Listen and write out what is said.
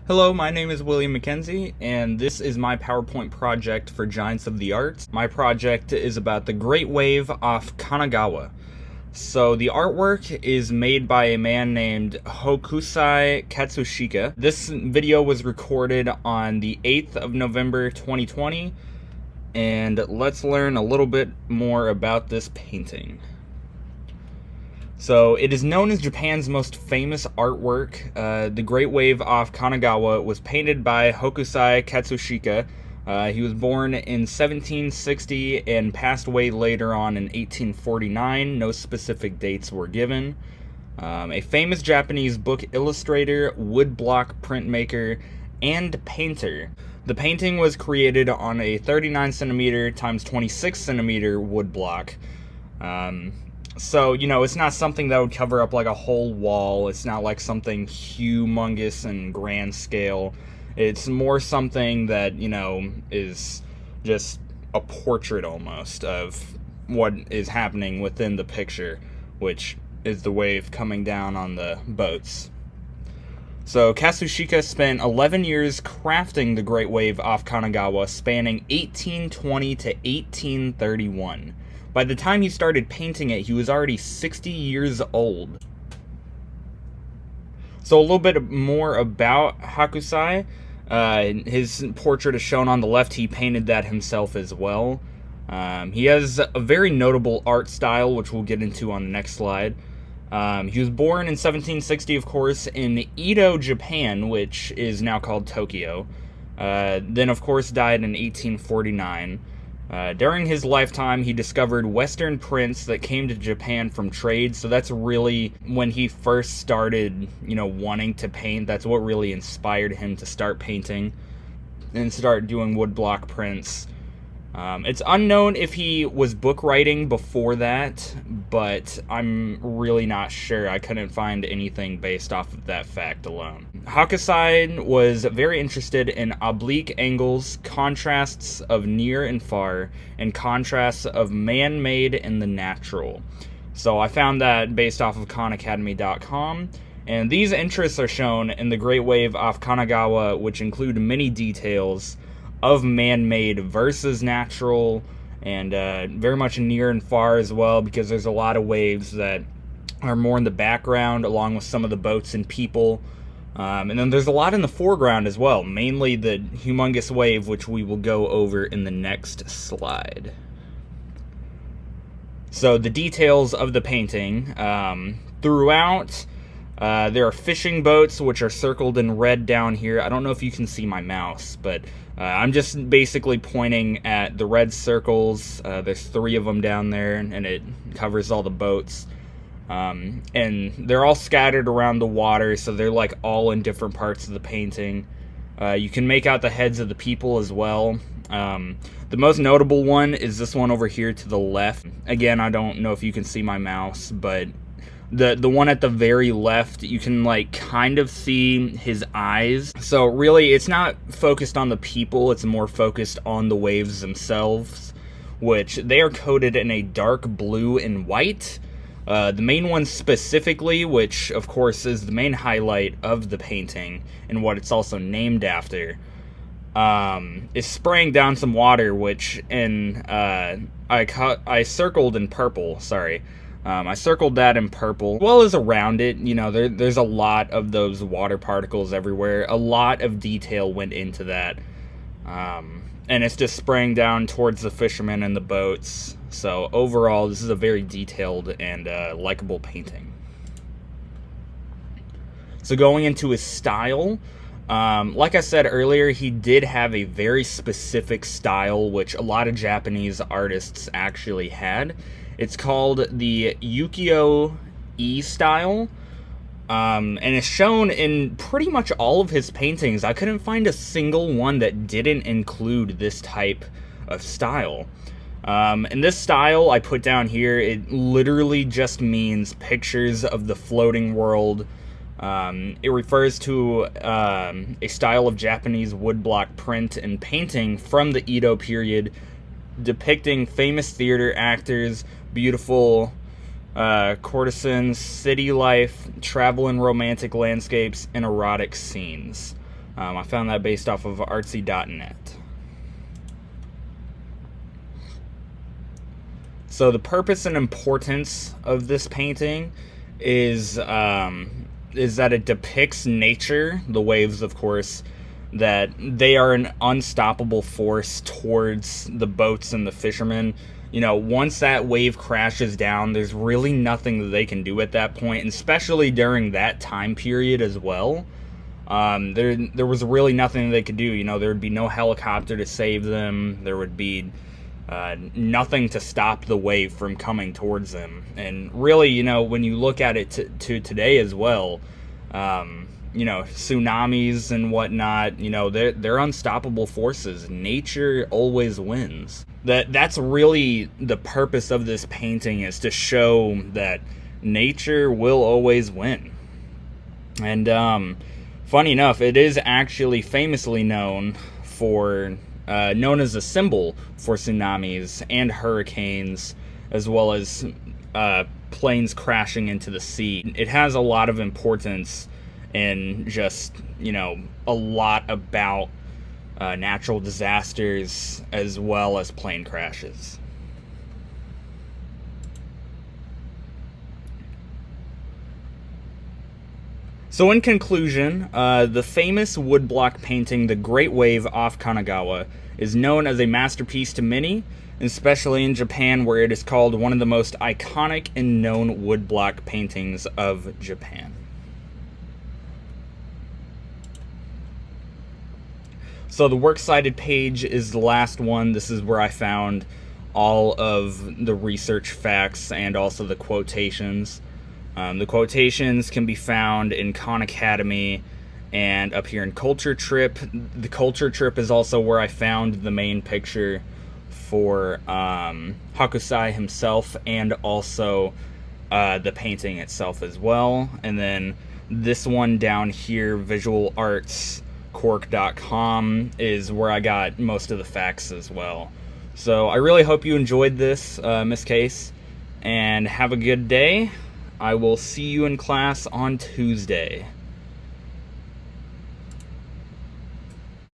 Hello, my name is William McKenzie, and this is my PowerPoint project for Giants of the Arts. My project is about the Great Wave off Kanagawa. So the artwork is made by a man named Hokusai Katsushika. This video was recorded on the 8th of November 2020, and let's learn a little bit more about this painting. So it is known as Japan's most famous artwork. The Great Wave off Kanagawa was painted by Hokusai Katsushika. He was born in 1760 and passed away later on in 1849. No specific dates were given. A famous Japanese book illustrator, woodblock printmaker, and painter. The painting was created on a 39 centimeter times 26 centimeter woodblock. So, it's not something that would cover up like a whole wall. It's not like something humongous and grand scale. It's more something that, is just a portrait almost of what is happening within the picture, which is the wave coming down on the boats. So Katsushika spent 11 years crafting the Great Wave off Kanagawa, spanning 1820 to 1831. By the time he started painting it, he was already 60 years old. So a little bit more about Hokusai. His portrait is shown on the left. He painted that himself as well. He has a very notable art style, which we'll get into on the next slide. He was born in 1760, of course, in Edo, Japan, which is now called Tokyo. Then, of course, died in 1849. During his lifetime, he discovered Western prints that came to Japan from trade, so that's really when he first started, wanting to paint. That's what really inspired him to start painting and start doing woodblock prints. It's unknown if he was book writing before that, but I'm really not sure. I couldn't find anything based off of that fact alone. Hokusai was very interested in oblique angles, contrasts of near and far, and contrasts of man-made and the natural. So I found that based off of KhanAcademy.com. And these interests are shown in the Great Wave off Kanagawa, which include many details of man-made versus natural, and very much near and far as well, because there's a lot of waves that are more in the background along with some of the boats and people, and then there's a lot in the foreground as well, mainly the humongous wave, which we will go over in the next slide. So the details of the painting throughout. There are fishing boats, which are circled in red down here. I don't know if you can see my mouse, but I'm just basically pointing at the red circles. There's 3 of them down there, and it covers all the boats. And they're all scattered around the water, so they're like all in different parts of the painting. You can make out the heads of the people as well. The most notable one is this one over here to the left. Again, I don't know if you can see my mouse, but the one at the very left, you can kind of see his eyes. So really, it's not focused on the people, it's more focused on the waves themselves, which they are coated in a dark blue and white. The main one specifically, which of course is the main highlight of the painting and what it's also named after, is spraying down some water, which I circled in purple, sorry. I circled that in purple, as well as around it. There's a lot of those water particles everywhere. A lot of detail went into that. And it's just spraying down towards the fishermen and the boats. So overall, this is a very detailed and likable painting. So going into his style, like I said earlier, he did have a very specific style, which a lot of Japanese artists actually had. It's called the ukiyo-e style, and it's shown in pretty much all of his paintings. I couldn't find a single one that didn't include this type of style. And this style I put down here, it literally just means pictures of the floating world. It refers to a style of Japanese woodblock print and painting from the Edo period, depicting famous theater actors, beautiful courtesans, city life, travel and romantic landscapes, and erotic scenes. I found that based off of artsy.net. So the purpose and importance of this painting is that it depicts nature, the waves, of course, that they are an unstoppable force towards the boats and the fishermen. You know, once that wave crashes down, there's really nothing that they can do at that point, and especially during that time period as well. There was really nothing they could do. You know, there would be no helicopter to save them. There would be nothing to stop the wave from coming towards them. And really, you know, when you look at it to today as well, you know, tsunamis and whatnot, you know, they're unstoppable forces. Nature always wins. That's really the purpose of this painting, is to show that nature will always win. And funny enough, it is actually famously known as a symbol for tsunamis and hurricanes, as well as planes crashing into the sea. It has a lot of importance in just, you know, a lot about natural disasters as well as plane crashes. So in conclusion, the famous woodblock painting The Great Wave off Kanagawa is known as a masterpiece to many, especially in Japan, where it is called one of the most iconic and known woodblock paintings of Japan. So the works cited page is the last one. This is where I found all of the research facts and also the quotations. The quotations can be found in Khan Academy and up here in Culture Trip. The Culture Trip is also where I found the main picture for Hakusai himself, and also the painting itself as well. And then this one down here, visualartscork.com, is where I got most of the facts as well. So I really hope you enjoyed this, Miss Case, and have a good day. I will see you in class on Tuesday.